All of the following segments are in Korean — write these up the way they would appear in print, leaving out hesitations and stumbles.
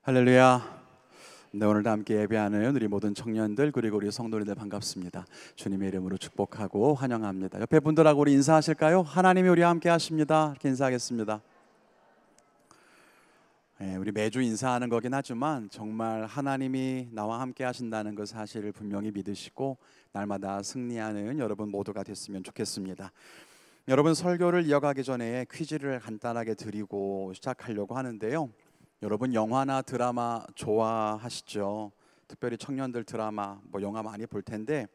할렐루야. 네, 오늘도 함께 예배하는 우리 모든 청년들 그리고 우리 성도님들 반갑습니다. 주님의 이름으로 축복하고 환영합니다. 옆에 분들하고 우리 인사하실까요? 하나님이 우리와 함께 하십니다. 이렇게 인사하겠습니다. 네, 우리 매주 인사하는 거긴 하지만 정말 하나님이 나와 함께 하신다는 그 사실을 분명히 믿으시고 날마다 승리하는 여러분 모두가 됐으면 좋겠습니다. 여러분, 설교를 이어가기 전에 퀴즈를 간단하게 드리고 시작하려고 하는데요. 여러분, 영화나 드라마 좋아하시죠? 특별히 청년들 드라마, 영화 많이 볼 텐데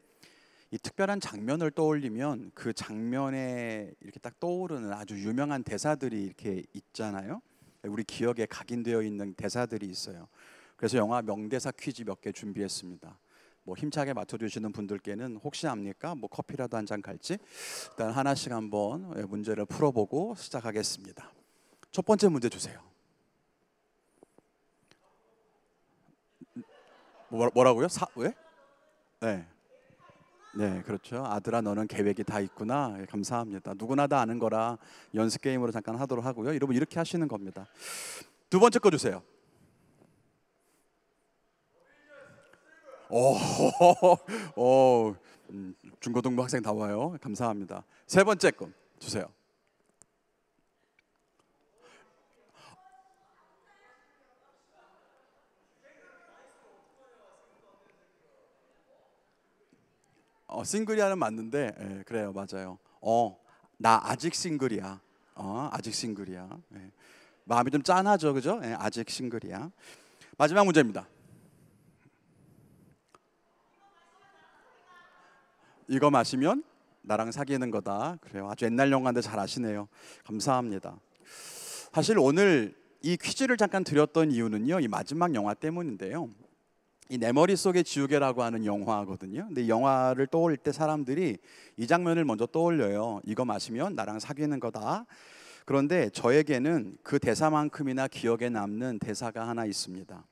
이 특별한 장면을 떠올리면 그 장면에 이렇게 딱 떠오르는 아주 유명한 대사들이 이렇게 있잖아요. 우리 기억에 각인되어 있는 대사들이 있어요. 그래서 영화 명대사 퀴즈 몇 개 준비했습니다. 힘차게 맞춰주시는 분들께는 혹시 압니까? 커피라도 한 잔 갈지? 일단 하나씩 한번 문제를 풀어보고 시작하겠습니다. 첫 번째 문제 주세요. 뭐라고요? 왜? 네, 그렇죠. 아들아, 너는 계획이 다 있구나. 감사합니다. 누구나 다 아는 거라 연습 게임으로 잠깐 하도록 하고요. 여러분, 이렇게 하시는 겁니다. 두 번째 거 주세요. 중고등부 학생 다 와요. 감사합니다. 세 번째 거 주세요. 싱글이야는 맞는데, 그래요, 맞아요. 나 아직 싱글이야. 아직 싱글이야. 마음이 좀 짠하죠, 그죠? 아직 싱글이야. 마지막 문제입니다. 이거 마시면 나랑 사귀는 거다. 그래요, 아주 옛날 영화인데 잘 아시네요. 감사합니다. 사실 오늘 이 퀴즈를 잠깐 드렸던 이유는요, 이 마지막 영화 때문인데요. 이 내 머릿속의 지우개라고 하는 영화거든요. 근데 이 영화를 떠올릴 때 사람들이 이 장면을 먼저 떠올려요. 이거 마시면 나랑 사귀는 거다. 그런데 저에게는 그 대사만큼이나 기억에 남는 대사가 하나 있습니다.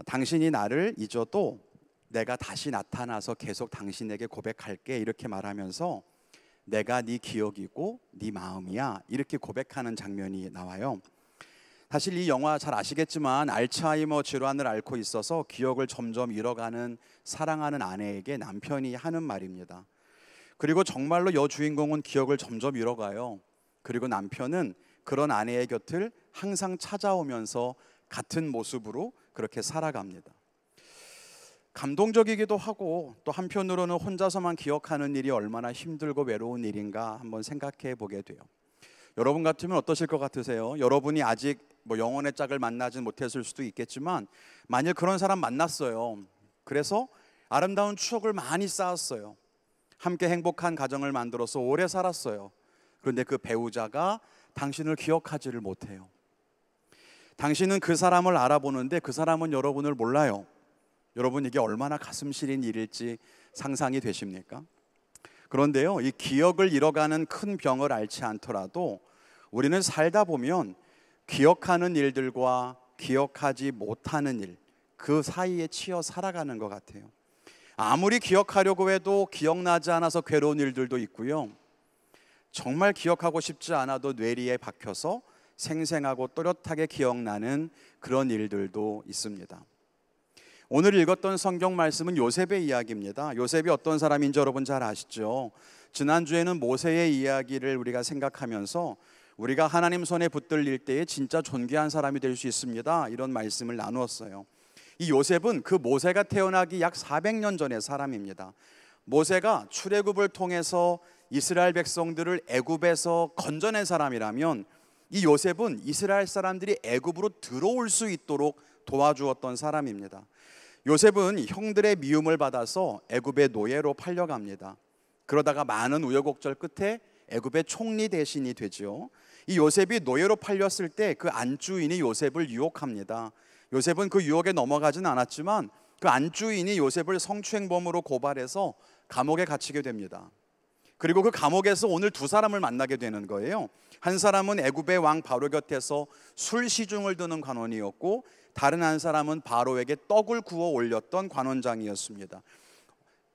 당신이 나를 잊어도 내가 다시 나타나서 계속 당신에게 고백할게, 이렇게 말하면서 내가 네 기억이고 네 마음이야, 이렇게 고백하는 장면이 나와요. 사실 이 영화 잘 아시겠지만 알츠하이머 질환을 앓고 있어서 기억을 점점 잃어가는 사랑하는 아내에게 남편이 하는 말입니다. 그리고 정말로 여주인공은 기억을 점점 잃어가요. 그리고 남편은 그런 아내의 곁을 항상 찾아오면서 같은 모습으로 그렇게 살아갑니다. 감동적이기도 하고 또 한편으로는 혼자서만 기억하는 일이 얼마나 힘들고 외로운 일인가 한번 생각해 보게 돼요. 여러분 같으면 어떠실 것 같으세요? 여러분이 아직 영혼의 짝을 만나진 못했을 수도 있겠지만 만일 그런 사람 만났어요. 그래서 아름다운 추억을 많이 쌓았어요. 함께 행복한 가정을 만들어서 오래 살았어요. 그런데 그 배우자가 당신을 기억하지를 못해요. 당신은 그 사람을 알아보는데 그 사람은 여러분을 몰라요. 여러분, 이게 얼마나 가슴 시린 일일지 상상이 되십니까? 그런데요, 이 기억을 잃어가는 큰 병을 앓지 않더라도 우리는 살다 보면 기억하는 일들과 기억하지 못하는 일, 그 사이에 치여 살아가는 것 같아요. 아무리 기억하려고 해도 기억나지 않아서 괴로운 일들도 있고요. 정말 기억하고 싶지 않아도 뇌리에 박혀서 생생하고 또렷하게 기억나는 그런 일들도 있습니다. 오늘 읽었던 성경 말씀은 요셉의 이야기입니다. 요셉이 어떤 사람인지 여러분 잘 아시죠? 지난주에는 모세의 이야기를 우리가 생각하면서 우리가 하나님 손에 붙들릴 때에 진짜 존귀한 사람이 될 수 있습니다, 이런 말씀을 나누었어요. 이 요셉은 그 모세가 태어나기 약 400년 전의 사람입니다. 모세가 출애굽을 통해서 이스라엘 백성들을 애굽에서 건져낸 사람이라면 이 요셉은 이스라엘 사람들이 애굽으로 들어올 수 있도록 도와주었던 사람입니다. 요셉은 형들의 미움을 받아서 애굽의 노예로 팔려갑니다. 그러다가 많은 우여곡절 끝에 애굽의 총리 대신이 되죠. 이 요셉이 노예로 팔렸을 때 그 안주인이 요셉을 유혹합니다. 요셉은 그 유혹에 넘어가진 않았지만 그 안주인이 요셉을 성추행범으로 고발해서 감옥에 갇히게 됩니다. 그리고 그 감옥에서 오늘 두 사람을 만나게 되는 거예요. 한 사람은 애굽의 왕 바로 곁에서 술 시중을 드는 관원이었고, 다른 한 사람은 바로에게 떡을 구워 올렸던 관원장이었습니다.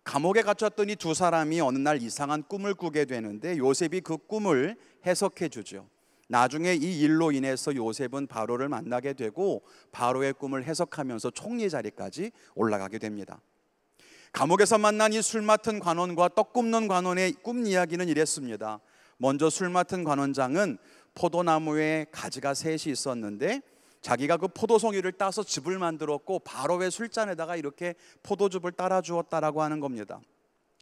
감옥에 갇혔던 이 두 사람이 어느 날 이상한 꿈을 꾸게 되는데 요셉이 그 꿈을 해석해 주죠. 나중에 이 일로 인해서 요셉은 바로를 만나게 되고 바로의 꿈을 해석하면서 총리 자리까지 올라가게 됩니다. 감옥에서 만난 이 술 맡은 관원과 떡 굽는 관원의 꿈 이야기는 이랬습니다. 먼저 술 맡은 관원장은 포도나무에 가지가 셋이 있었는데 자기가 그 포도송이를 따서 즙을 만들었고 바로의 술잔에다가 이렇게 포도즙을 따라 주었다라고 하는 겁니다.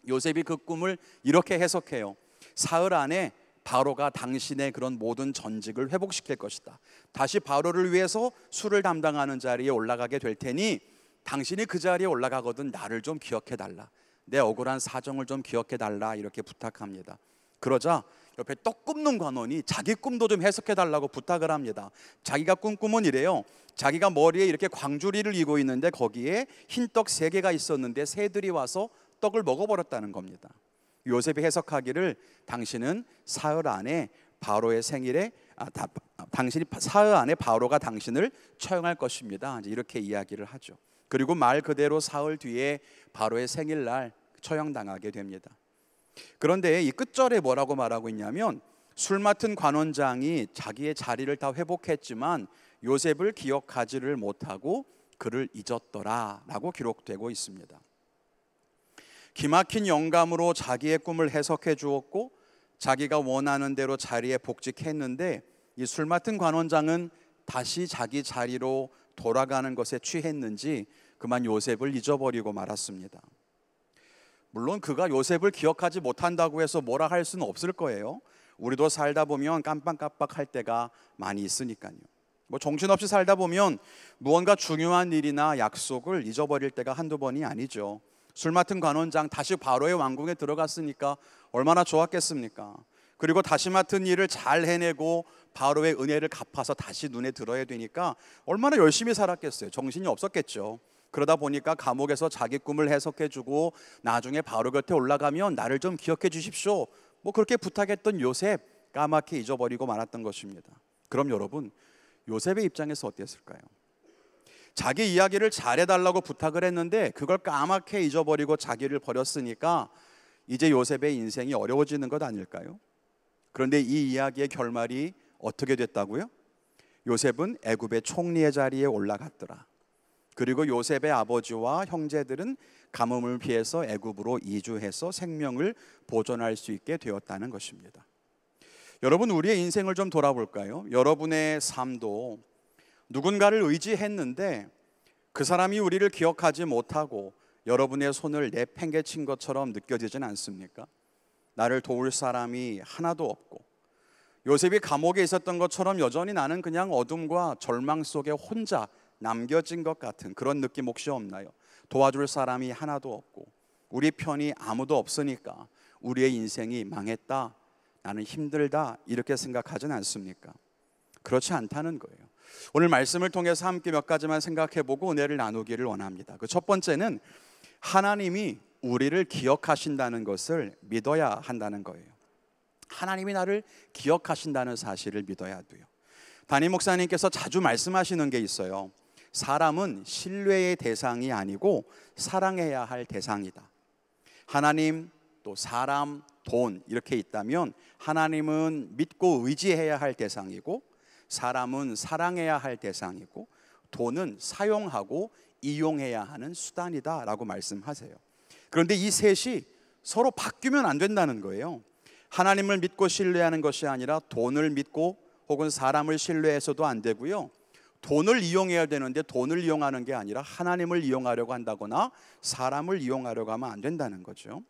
요셉이 그 꿈을 이렇게 해석해요. 사흘 안에 바로가 당신의 그런 모든 전직을 회복시킬 것이다. 다시 바로를 위해서 술을 담당하는 자리에 올라가게 될 테니 당신이 그 자리에 올라가거든 나를 좀 기억해 달라. 내 억울한 사정을 좀 기억해 달라. 이렇게 부탁합니다. 그러자 옆에 떡 굽는 관원이 자기 꿈도 좀 해석해 달라고 부탁을 합니다. 자기가 꾼 꿈은 이래요. 자기가 머리에 이렇게 광주리를 이고 있는데 거기에 흰떡 3개가 있었는데 새들이 와서 떡을 먹어버렸다는 겁니다. 요셉이 해석하기를 당신은 사흘 안에 바로의 생일에 당신이 사흘 안에 바로가 당신을 처형할 것입니다. 이렇게 이야기를 하죠. 그리고 말 그대로 사흘 뒤에 바로의 생일날 처형당하게 됩니다. 그런데 이 끝절에 뭐라고 말하고 있냐면 술 맡은 관원장이 자기의 자리를 다 회복했지만 요셉을 기억하지를 못하고 그를 잊었더라 라고 기록되고 있습니다. 기막힌 영감으로 자기의 꿈을 해석해 주었고 자기가 원하는 대로 자리에 복직했는데 이 술 맡은 관원장은 다시 자기 자리로 돌아가는 것에 취했는지 그만 요셉을 잊어버리고 말았습니다. 물론 그가 요셉을 기억하지 못한다고 해서 뭐라 할 수는 없을 거예요. 우리도 살다 보면 깜빡깜빡할 때가 많이 있으니까요. 정신없이 살다 보면 무언가 중요한 일이나 약속을 잊어버릴 때가 한두 번이 아니죠. 술 맡은 관원장 다시 바로의 왕궁에 들어갔으니까 얼마나 좋았겠습니까? 그리고 다시 맡은 일을 잘 해내고 바로의 은혜를 갚아서 다시 눈에 들어야 되니까 얼마나 열심히 살았겠어요. 정신이 없었겠죠. 그러다 보니까 감옥에서 자기 꿈을 해석해주고 나중에 바로 곁에 올라가면 나를 좀 기억해 주십시오. 그렇게 부탁했던 요셉 까맣게 잊어버리고 말았던 것입니다. 그럼 여러분, 요셉의 입장에서 어땠을까요? 자기 이야기를 잘해달라고 부탁을 했는데 그걸 까맣게 잊어버리고 자기를 버렸으니까 이제 요셉의 인생이 어려워지는 것 아닐까요? 그런데 이 이야기의 결말이 어떻게 됐다고요? 요셉은 애굽의 총리의 자리에 올라갔더라. 그리고 요셉의 아버지와 형제들은 가뭄을 피해서 애굽으로 이주해서 생명을 보존할 수 있게 되었다는 것입니다. 여러분, 우리의 인생을 좀 돌아볼까요? 여러분의 삶도 누군가를 의지했는데 그 사람이 우리를 기억하지 못하고 여러분의 손을 내팽개친 것처럼 느껴지진 않습니까? 나를 도울 사람이 하나도 없고 요셉이 감옥에 있었던 것처럼 여전히 나는 그냥 어둠과 절망 속에 혼자 남겨진 것 같은 그런 느낌 혹시 없나요? 도와줄 사람이 하나도 없고 우리 편이 아무도 없으니까 우리의 인생이 망했다, 나는 힘들다 이렇게 생각하진 않습니까? 그렇지 않다는 거예요. 오늘 말씀을 통해서 함께 몇 가지만 생각해보고 은혜를 나누기를 원합니다. 그 첫 번째는 하나님이 우리를 기억하신다는 것을 믿어야 한다는 거예요. 하나님이 나를 기억하신다는 사실을 믿어야 돼요. 담임 목사님께서 자주 말씀하시는 게 있어요. 사람은 신뢰의 대상이 아니고 사랑해야 할 대상이다. 하나님, 또 사람, 돈 이렇게 있다면 하나님은 믿고 의지해야 할 대상이고 사람은 사랑해야 할 대상이고 돈은 사용하고 이용해야 하는 수단이다 라고 말씀하세요. 그런데 이 셋이 서로 바뀌면 안 된다는 거예요. 하나님을 믿고 신뢰하는 것이 아니라 돈을 믿고 혹은 사람을 신뢰해서도 안 되고요. 돈을 이용해야 되는데 돈을 이용하는 게 아니라 하나님을 이용하려고 한다거나 사람을 이용하려고 하면 안 된다는 거죠.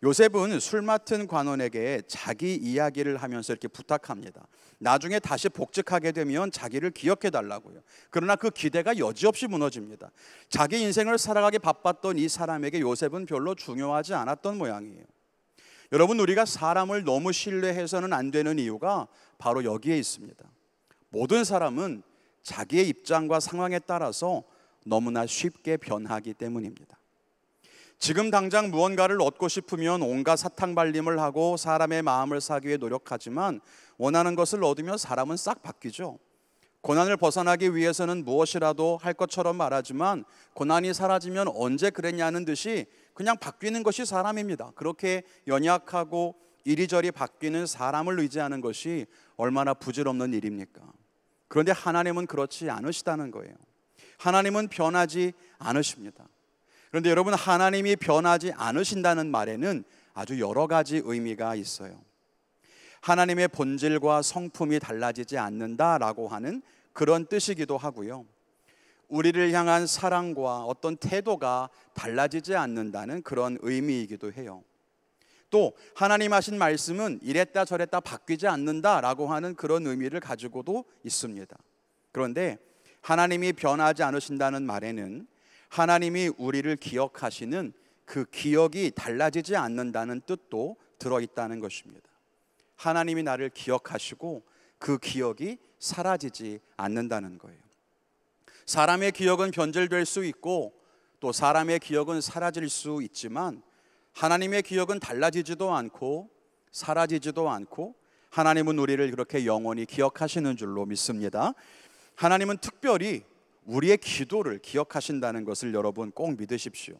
요셉은 술 맡은 관원에게 자기 이야기를 하면서 이렇게 부탁합니다. 나중에 다시 복직하게 되면 자기를 기억해 달라고요. 그러나 그 기대가 여지없이 무너집니다. 자기 인생을 살아가기 바빴던 이 사람에게 요셉은 별로 중요하지 않았던 모양이에요. 여러분, 우리가 사람을 너무 신뢰해서는 안 되는 이유가 바로 여기에 있습니다. 모든 사람은 자기의 입장과 상황에 따라서 너무나 쉽게 변하기 때문입니다. 지금 당장 무언가를 얻고 싶으면 온갖 사탕발림을 하고 사람의 마음을 사기 위해 노력하지만 원하는 것을 얻으면 사람은 싹 바뀌죠. 고난을 벗어나기 위해서는 무엇이라도 할 것처럼 말하지만 고난이 사라지면 언제 그랬냐는 듯이 그냥 바뀌는 것이 사람입니다. 그렇게 연약하고 이리저리 바뀌는 사람을 의지하는 것이 얼마나 부질없는 일입니까? 그런데 하나님은 그렇지 않으시다는 거예요. 하나님은 변하지 않으십니다. 그런데 여러분, 하나님이 변하지 않으신다는 말에는 아주 여러 가지 의미가 있어요. 하나님의 본질과 성품이 달라지지 않는다라고 하는 그런 뜻이기도 하고요. 우리를 향한 사랑과 어떤 태도가 달라지지 않는다는 그런 의미이기도 해요. 또 하나님 하신 말씀은 이랬다 저랬다 바뀌지 않는다라고 하는 그런 의미를 가지고도 있습니다. 그런데 하나님이 변하지 않으신다는 말에는 하나님이 우리를 기억하시는 그 기억이 달라지지 않는다는 뜻도 들어있다는 것입니다. 하나님이 나를 기억하시고 그 기억이 사라지지 않는다는 거예요. 사람의 기억은 변질될 수 있고 또 사람의 기억은 사라질 수 있지만 하나님의 기억은 달라지지도 않고 사라지지도 않고 하나님은 우리를 그렇게 영원히 기억하시는 줄로 믿습니다. 하나님은 특별히 우리의 기도를 기억하신다는 것을 여러분 꼭 믿으십시오.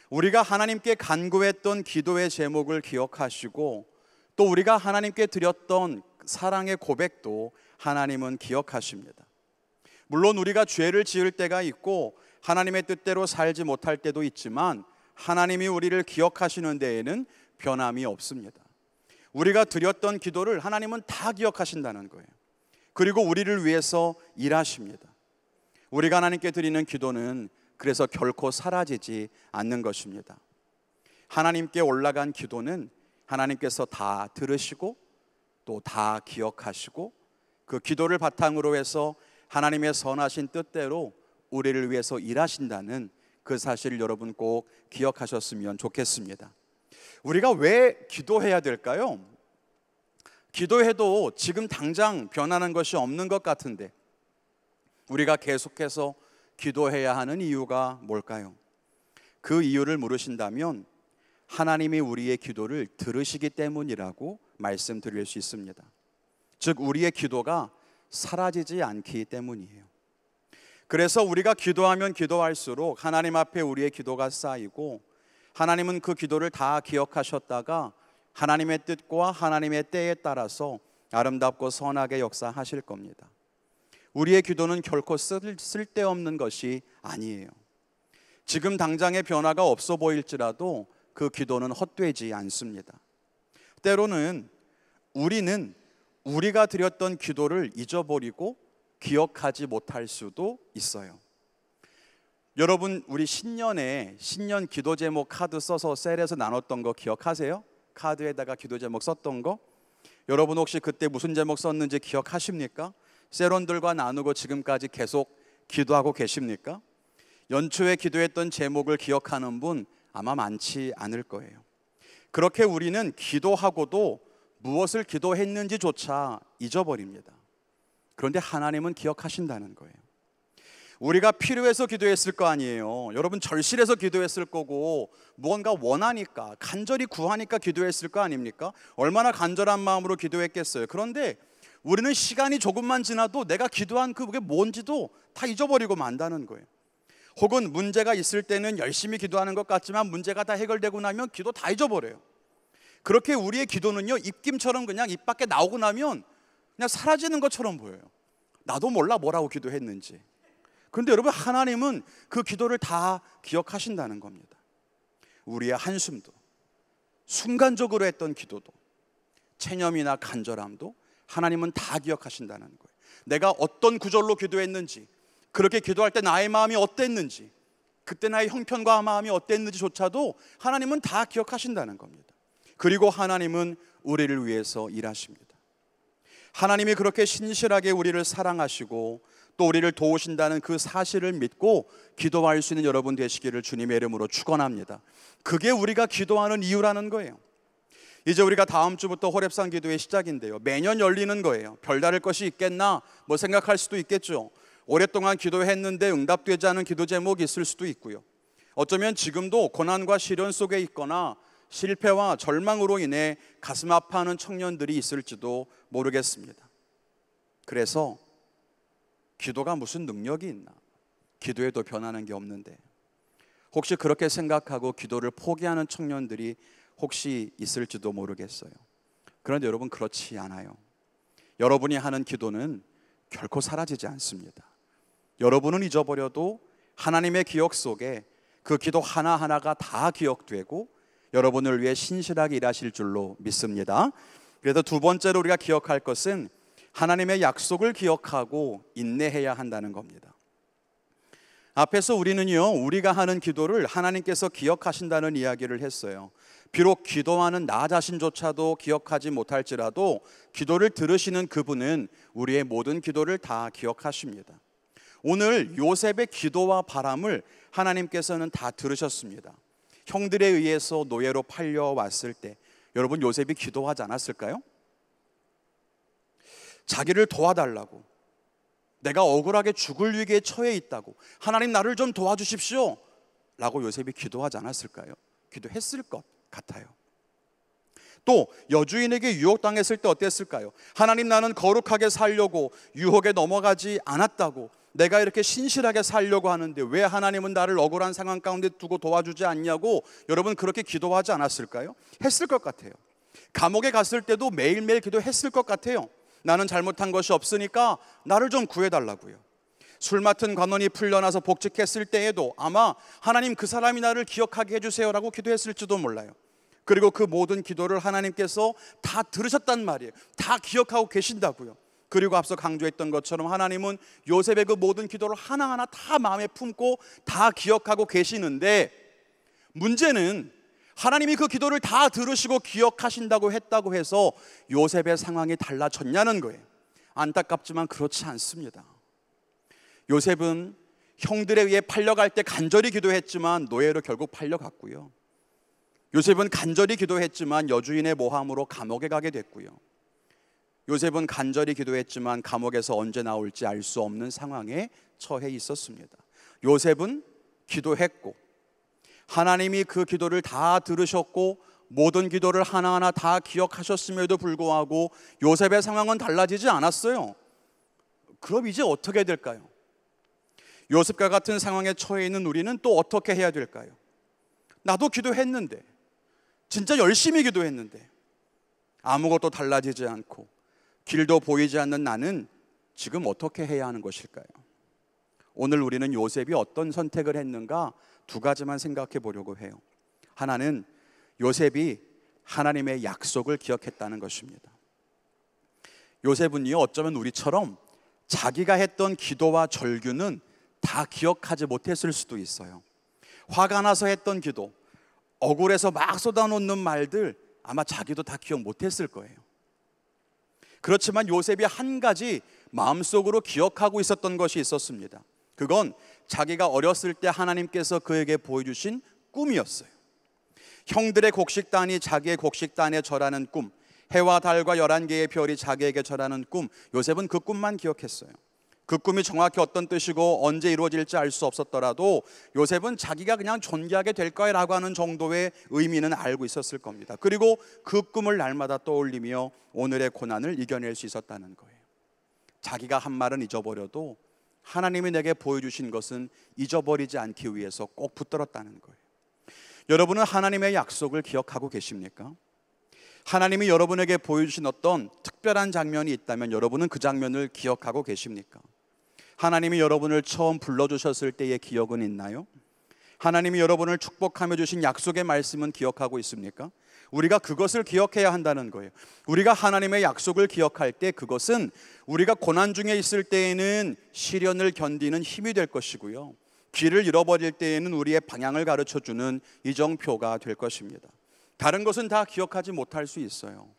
우리가 하나님께 간구했던 기도의 제목을 기억하시고 또 우리가 하나님께 드렸던 사랑의 고백도 하나님은 기억하십니다. 물론 우리가 죄를 지을 때가 있고 하나님의 뜻대로 살지 못할 때도 있지만 하나님이 우리를 기억하시는 데에는 변함이 없습니다. 우리가 드렸던 기도를 하나님은 다 기억하신다는 거예요. 그리고 우리를 위해서 일하십니다. 우리가 하나님께 드리는 기도는 그래서 결코 사라지지 않는 것입니다. 하나님께 올라간 기도는 하나님께서 다 들으시고 또 다 기억하시고 그 기도를 바탕으로 해서 하나님의 선하신 뜻대로 우리를 위해서 일하신다는 그 사실을 여러분 꼭 기억하셨으면 좋겠습니다. 우리가 왜 기도해야 될까요? 기도해도 지금 당장 변하는 것이 없는 것 같은데 우리가 계속해서 기도해야 하는 이유가 뭘까요? 그 이유를 물으신다면 하나님이 우리의 기도를 들으시기 때문이라고 말씀드릴 수 있습니다. 즉 우리의 기도가 사라지지 않기 때문이에요. 그래서 우리가 기도하면 기도할수록 하나님 앞에 우리의 기도가 쌓이고 하나님은 그 기도를 다 기억하셨다가 하나님의 뜻과 하나님의 때에 따라서 아름답고 선하게 역사하실 겁니다. 우리의 기도는 결코 쓸데없는 것이 아니에요. 지금 당장의 변화가 없어 보일지라도 그 기도는 헛되지 않습니다. 때로는 우리는 우리가 드렸던 기도를 잊어버리고 기억하지 못할 수도 있어요. 여러분, 우리 신년 기도 제목 카드 써서 셀에서 나눴던 거 기억하세요? 카드에다가 기도 제목 썼던 거? 여러분 혹시 그때 무슨 제목 썼는지 기억하십니까? 셀원들과 나누고 지금까지 계속 기도하고 계십니까? 연초에 기도했던 제목을 기억하는 분 아마 많지 않을 거예요. 그렇게 우리는 기도하고도 무엇을 기도했는지조차 잊어버립니다. 그런데 하나님은 기억하신다는 거예요. 우리가 필요해서 기도했을 거 아니에요. 여러분 절실해서 기도했을 거고 무언가 원하니까 간절히 구하니까 기도했을 거 아닙니까? 얼마나 간절한 마음으로 기도했겠어요. 그런데 우리는 시간이 조금만 지나도 내가 기도한 그게 뭔지도 다 잊어버리고 만다는 거예요. 혹은 문제가 있을 때는 열심히 기도하는 것 같지만 문제가 다 해결되고 나면 기도 다 잊어버려요. 그렇게 우리의 기도는요 입김처럼 그냥 입 밖에 나오고 나면 그냥 사라지는 것처럼 보여요. 나도 몰라 뭐라고 기도했는지. 그런데 여러분 하나님은 그 기도를 다 기억하신다는 겁니다. 우리의 한숨도 순간적으로 했던 기도도 체념이나 간절함도 하나님은 다 기억하신다는 거예요. 내가 어떤 구절로 기도했는지 그렇게 기도할 때 나의 마음이 어땠는지 그때 나의 형편과 마음이 어땠는지조차도 하나님은 다 기억하신다는 겁니다. 그리고 하나님은 우리를 위해서 일하십니다. 하나님이 그렇게 신실하게 우리를 사랑하시고 또 우리를 도우신다는 그 사실을 믿고 기도할 수 있는 여러분 되시기를 주님의 이름으로 축원합니다. 그게 우리가 기도하는 이유라는 거예요. 이제 우리가 다음 주부터 호렙산 기도의 시작인데요, 매년 열리는 거예요. 별다를 것이 있겠나 뭐 생각할 수도 있겠죠. 오랫동안 기도했는데 응답되지 않은 기도 제목이 있을 수도 있고요. 어쩌면 지금도 고난과 시련 속에 있거나 실패와 절망으로 인해 가슴 아파하는 청년들이 있을지도 모르겠습니다. 그래서 기도가 무슨 능력이 있나? 기도해도 변하는 게 없는데 혹시 그렇게 생각하고 기도를 포기하는 청년들이 혹시 있을지도 모르겠어요. 그런데 여러분, 그렇지 않아요. 여러분이 하는 기도는 결코 사라지지 않습니다. 여러분은 잊어버려도 하나님의 기억 속에 그 기도 하나하나가 다 기억되고 여러분을 위해 신실하게 일하실 줄로 믿습니다. 그래서 두 번째로 우리가 기억할 것은 하나님의 약속을 기억하고 인내해야 한다는 겁니다. 앞에서 우리는요, 우리가 하는 기도를 하나님께서 기억하신다는 이야기를 했어요. 비록 기도하는 나 자신조차도 기억하지 못할지라도 기도를 들으시는 그분은 우리의 모든 기도를 다 기억하십니다. 오늘 요셉의 기도와 바람을 하나님께서는 다 들으셨습니다. 형들에 의해서 노예로 팔려왔을 때 여러분, 요셉이 기도하지 않았을까요? 자기를 도와달라고, 내가 억울하게 죽을 위기에 처해 있다고, 하나님 나를 좀 도와주십시오 라고 요셉이 기도하지 않았을까요? 기도했을 것 같아요. 또 여주인에게 유혹당했을 때 어땠을까요? 하나님, 나는 거룩하게 살려고 유혹에 넘어가지 않았다고, 내가 이렇게 신실하게 살려고 하는데 왜 하나님은 나를 억울한 상황 가운데 두고 도와주지 않냐고 여러분, 그렇게 기도하지 않았을까요? 했을 것 같아요. 감옥에 갔을 때도 매일매일 기도했을 것 같아요. 나는 잘못한 것이 없으니까 나를 좀 구해달라고요. 술 맡은 관원이 풀려나서 복직했을 때에도 아마 하나님, 그 사람이 나를 기억하게 해주세요라고 기도했을지도 몰라요. 그리고 그 모든 기도를 하나님께서 다 들으셨단 말이에요. 다 기억하고 계신다고요. 그리고 앞서 강조했던 것처럼 하나님은 요셉의 그 모든 기도를 하나하나 다 마음에 품고 다 기억하고 계시는데, 문제는 하나님이 그 기도를 다 들으시고 기억하신다고 했다고 해서 요셉의 상황이 달라졌냐는 거예요. 안타깝지만 그렇지 않습니다. 요셉은 형들에 의해 팔려갈 때 간절히 기도했지만 노예로 결국 팔려갔고요. 요셉은 간절히 기도했지만 여주인의 모함으로 감옥에 가게 됐고요. 요셉은 간절히 기도했지만 감옥에서 언제 나올지 알 수 없는 상황에 처해 있었습니다. 요셉은 기도했고 하나님이 그 기도를 다 들으셨고 모든 기도를 하나하나 다 기억하셨음에도 불구하고 요셉의 상황은 달라지지 않았어요. 그럼 이제 어떻게 될까요? 요셉과 같은 상황에 처해 있는 우리는 또 어떻게 해야 될까요? 나도 기도했는데, 진짜 열심히 기도했는데 아무것도 달라지지 않고 길도 보이지 않는 나는 지금 어떻게 해야 하는 것일까요? 오늘 우리는 요셉이 어떤 선택을 했는가 두 가지만 생각해 보려고 해요. 하나는 요셉이 하나님의 약속을 기억했다는 것입니다. 요셉은요, 어쩌면 우리처럼 자기가 했던 기도와 절규는 다 기억하지 못했을 수도 있어요. 화가 나서 했던 기도, 억울해서 막 쏟아놓는 말들 아마 자기도 다 기억 못했을 거예요. 그렇지만 요셉이 한 가지 마음속으로 기억하고 있었던 것이 있었습니다. 그건 자기가 어렸을 때 하나님께서 그에게 보여주신 꿈이었어요. 형들의 곡식단이 자기의 곡식단에 절하는 꿈, 해와 달과 11개의 별이 자기에게 절하는 꿈, 요셉은 그 꿈만 기억했어요. 그 꿈이 정확히 어떤 뜻이고 언제 이루어질지 알 수 없었더라도 요셉은 자기가 그냥 존귀하게 될 거라고 하는 정도의 의미는 알고 있었을 겁니다. 그리고 그 꿈을 날마다 떠올리며 오늘의 고난을 이겨낼 수 있었다는 거예요. 자기가 한 말은 잊어버려도 하나님이 내게 보여주신 것은 잊어버리지 않기 위해서 꼭 붙들었다는 거예요. 여러분은 하나님의 약속을 기억하고 계십니까? 하나님이 여러분에게 보여주신 어떤 특별한 장면이 있다면 여러분은 그 장면을 기억하고 계십니까? 하나님이 여러분을 처음 불러주셨을 때의 기억은 있나요? 하나님이 여러분을 축복하며 주신 약속의 말씀은 기억하고 있습니까? 우리가 그것을 기억해야 한다는 거예요. 우리가 하나님의 약속을 기억할 때 그것은 우리가 고난 중에 있을 때에는 시련을 견디는 힘이 될 것이고요, 길을 잃어버릴 때에는 우리의 방향을 가르쳐주는 이정표가 될 것입니다. 다른 것은 다 기억하지 못할 수 있어요.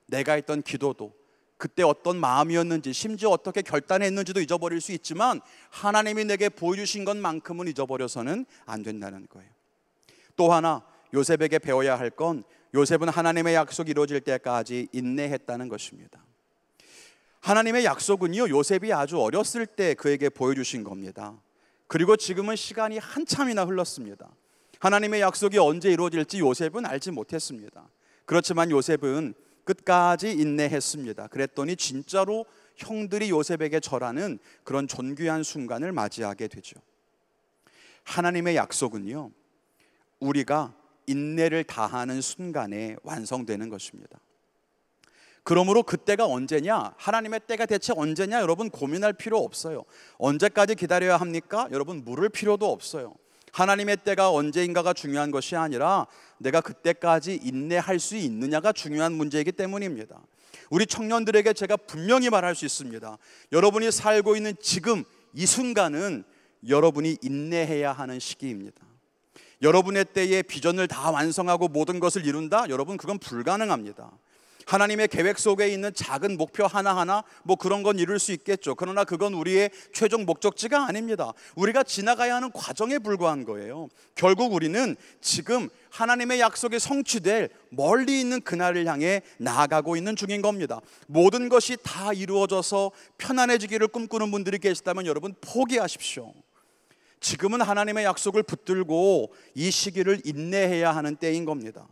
내가 했던 기도도, 그때 어떤 마음이었는지, 심지어 어떻게 결단했는지도 잊어버릴 수 있지만 하나님이 내게 보여주신 것만큼은 잊어버려서는 안 된다는 거예요. 또 하나 요셉에게 배워야 할 건, 요셉은 하나님의 약속이 이루어질 때까지 인내했다는 것입니다. 하나님의 약속은요, 요셉이 아주 어렸을 때 그에게 보여주신 겁니다. 그리고 지금은 시간이 한참이나 흘렀습니다. 하나님의 약속이 언제 이루어질지 요셉은 알지 못했습니다. 그렇지만 요셉은 끝까지 인내했습니다. 그랬더니 진짜로 형들이 요셉에게 절하는 그런 존귀한 순간을 맞이하게 되죠. 하나님의 약속은요, 우리가 인내를 다하는 순간에 완성되는 것입니다. 그러므로 그때가 언제냐? 하나님의 때가 대체 언제냐? 여러분 고민할 필요 없어요. 언제까지 기다려야 합니까? 여러분 물을 필요도 없어요. 하나님의 때가 언제인가가 중요한 것이 아니라 내가 그때까지 인내할 수 있느냐가 중요한 문제이기 때문입니다. 우리 청년들에게 제가 분명히 말할 수 있습니다. 여러분이 살고 있는 지금 이 순간은 여러분이 인내해야 하는 시기입니다. 여러분의 때에 비전을 다 완성하고 모든 것을 이룬다? 여러분 그건 불가능합니다. 하나님의 계획 속에 있는 작은 목표 하나하나 뭐 그런 건 이룰 수 있겠죠. 그러나 그건 우리의 최종 목적지가 아닙니다. 우리가 지나가야 하는 과정에 불과한 거예요. 결국 우리는 지금 하나님의 약속이 성취될 멀리 있는 그날을 향해 나아가고 있는 중인 겁니다. 모든 것이 다 이루어져서 편안해지기를 꿈꾸는 분들이 계시다면 여러분 포기하십시오. 지금은 하나님의 약속을 붙들고 이 시기를 인내해야 하는 때인 겁니다.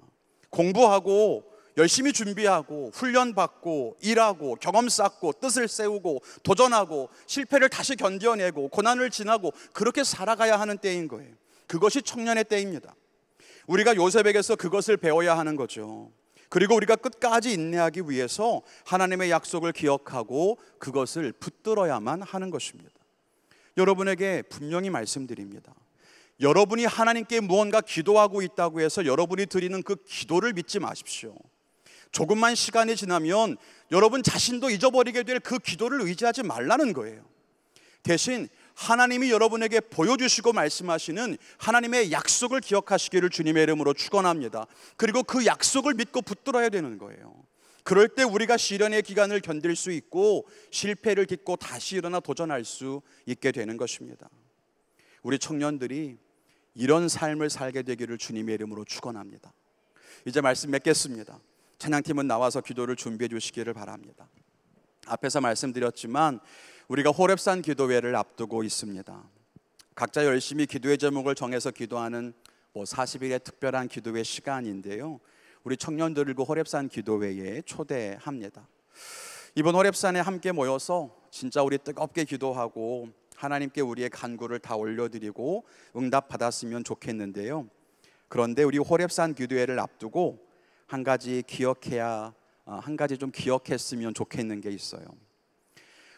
공부하고 열심히 준비하고 훈련받고 일하고 경험 쌓고 뜻을 세우고 도전하고 실패를 다시 견뎌내고 고난을 지나고 그렇게 살아가야 하는 때인 거예요. 그것이 청년의 때입니다. 우리가 요셉에게서 그것을 배워야 하는 거죠. 그리고 우리가 끝까지 인내하기 위해서 하나님의 약속을 기억하고 그것을 붙들어야만 하는 것입니다. 여러분에게 분명히 말씀드립니다. 여러분이 하나님께 무언가 기도하고 있다고 해서 여러분이 드리는 그 기도를 믿지 마십시오. 조금만 시간이 지나면 여러분 자신도 잊어버리게 될 그 기도를 의지하지 말라는 거예요. 대신 하나님이 여러분에게 보여주시고 말씀하시는 하나님의 약속을 기억하시기를 주님의 이름으로 축원합니다. 그리고 그 약속을 믿고 붙들어야 되는 거예요. 그럴 때 우리가 시련의 기간을 견딜 수 있고 실패를 딛고 다시 일어나 도전할 수 있게 되는 것입니다. 우리 청년들이 이런 삶을 살게 되기를 주님의 이름으로 축원합니다. 이제 말씀 맺겠습니다. 찬양팀은 나와서 기도를 준비해 주시기를 바랍니다. 앞에서 말씀드렸지만 우리가 호렙산 기도회를 앞두고 있습니다. 각자 열심히 기도의 제목을 정해서 기도하는 40일의 특별한 기도회 시간인데요, 우리 청년들을 그 호렙산 기도회에 초대합니다. 이번 호렙산에 함께 모여서 진짜 우리 뜨겁게 기도하고 하나님께 우리의 간구를 다 올려드리고 응답 받았으면 좋겠는데요, 그런데 우리 호렙산 기도회를 앞두고 한 가지 좀 기억했으면 좋겠는 게 있어요.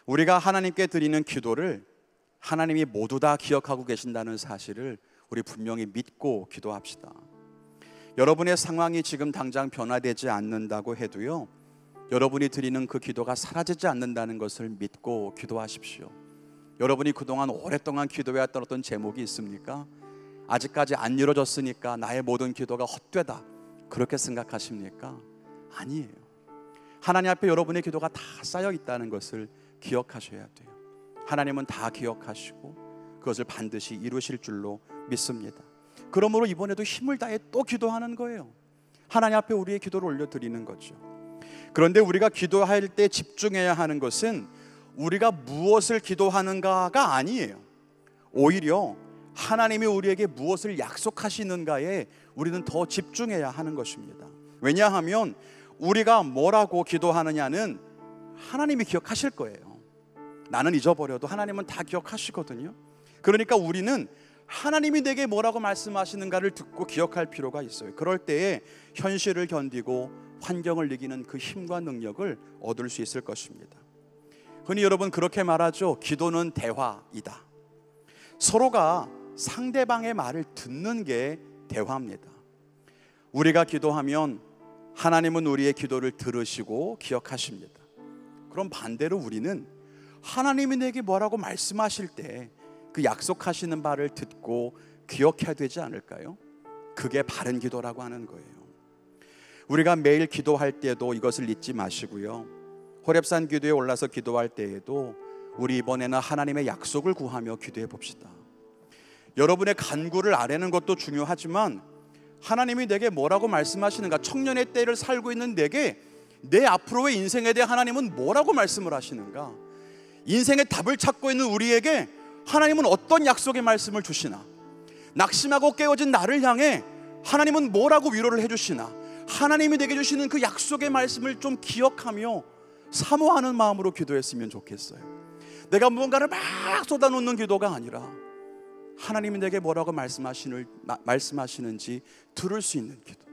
우리가 하나님께 드리는 기도를 하나님이 모두 다 기억하고 계신다는 사실을 우리 분명히 믿고 기도합시다. 여러분의 상황이 지금 당장 변화되지 않는다고 해도요, 여러분이 드리는 그 기도가 사라지지 않는다는 것을 믿고 기도하십시오. 여러분이 그동안 오랫동안 기도해왔던 어떤 제목이 있습니까? 아직까지 안 이루어졌으니까 나의 모든 기도가 헛되다, 그렇게 생각하십니까? 아니에요. 하나님 앞에 여러분의 기도가 다 쌓여 있다는 것을 기억하셔야 돼요. 하나님은 다 기억하시고 그것을 반드시 이루실 줄로 믿습니다. 그러므로 이번에도 힘을 다해 또 기도하는 거예요. 하나님 앞에 우리의 기도를 올려드리는 거죠. 그런데 우리가 기도할 때 집중해야 하는 것은 우리가 무엇을 기도하는가가 아니에요. 오히려 하나님이 우리에게 무엇을 약속하시는가에 우리는 더 집중해야 하는 것입니다. 왜냐하면 우리가 뭐라고 기도하느냐는 하나님이 기억하실 거예요. 나는 잊어버려도 하나님은 다 기억하시거든요. 그러니까 우리는 하나님이 내게 뭐라고 말씀하시는가를 듣고 기억할 필요가 있어요. 그럴 때에 현실을 견디고 환경을 이기는 그 힘과 능력을 얻을 수 있을 것입니다. 흔히 여러분 그렇게 말하죠. 기도는 대화이다. 서로가 상대방의 말을 듣는 게 대화입니다. 우리가 기도하면 하나님은 우리의 기도를 들으시고 기억하십니다. 그럼 반대로 우리는 하나님이 내게 뭐라고 말씀하실 때 그 약속하시는 바를 듣고 기억해야 되지 않을까요? 그게 바른 기도라고 하는 거예요. 우리가 매일 기도할 때도 이것을 잊지 마시고요, 호렙산 기도에 올라서 기도할 때에도 우리 이번에는 하나님의 약속을 구하며 기도해 봅시다. 여러분의 간구를 아뢰는 것도 중요하지만 하나님이 내게 뭐라고 말씀하시는가, 청년의 때를 살고 있는 내게 내 앞으로의 인생에 대해 하나님은 뭐라고 말씀을 하시는가, 인생의 답을 찾고 있는 우리에게 하나님은 어떤 약속의 말씀을 주시나, 낙심하고 깨어진 나를 향해 하나님은 뭐라고 위로를 해주시나, 하나님이 내게 주시는 그 약속의 말씀을 좀 기억하며 사모하는 마음으로 기도했으면 좋겠어요. 내가 무언가를 막 쏟아놓는 기도가 아니라 하나님이 내게 뭐라고 말씀하시는지 들을 수 있는 기도.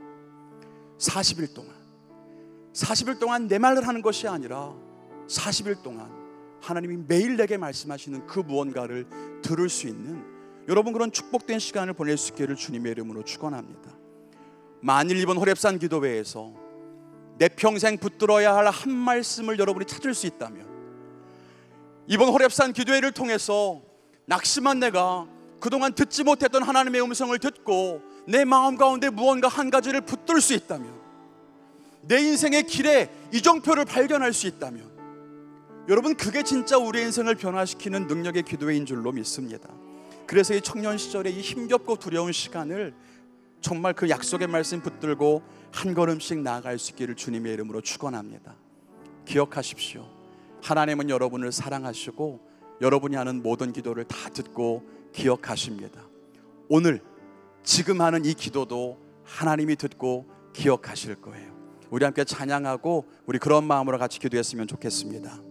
40일 동안 내 말을 하는 것이 아니라 40일 동안 하나님이 매일 내게 말씀하시는 그 무언가를 들을 수 있는 여러분 그런 축복된 시간을 보낼 수 있기를 주님의 이름으로 축원합니다. 만일 이번 호렙산 기도회에서 내 평생 붙들어야 할 한 말씀을 여러분이 찾을 수 있다면, 이번 호렙산 기도회를 통해서 낙심한 내가 그동안 듣지 못했던 하나님의 음성을 듣고 내 마음 가운데 무언가 한 가지를 붙들 수 있다면, 내 인생의 길에 이정표를 발견할 수 있다면, 여러분 그게 진짜 우리의 인생을 변화시키는 능력의 기도회인 줄로 믿습니다. 그래서 이 청년 시절에 이 힘겹고 두려운 시간을 정말 그 약속의 말씀 붙들고 한 걸음씩 나아갈 수 있기를 주님의 이름으로 축원합니다. 기억하십시오. 하나님은 여러분을 사랑하시고 여러분이 하는 모든 기도를 다 듣고 기억하십니다. 오늘 지금 하는 이 기도도 하나님이 듣고 기억하실 거예요. 우리 함께 찬양하고 우리 그런 마음으로 같이 기도했으면 좋겠습니다.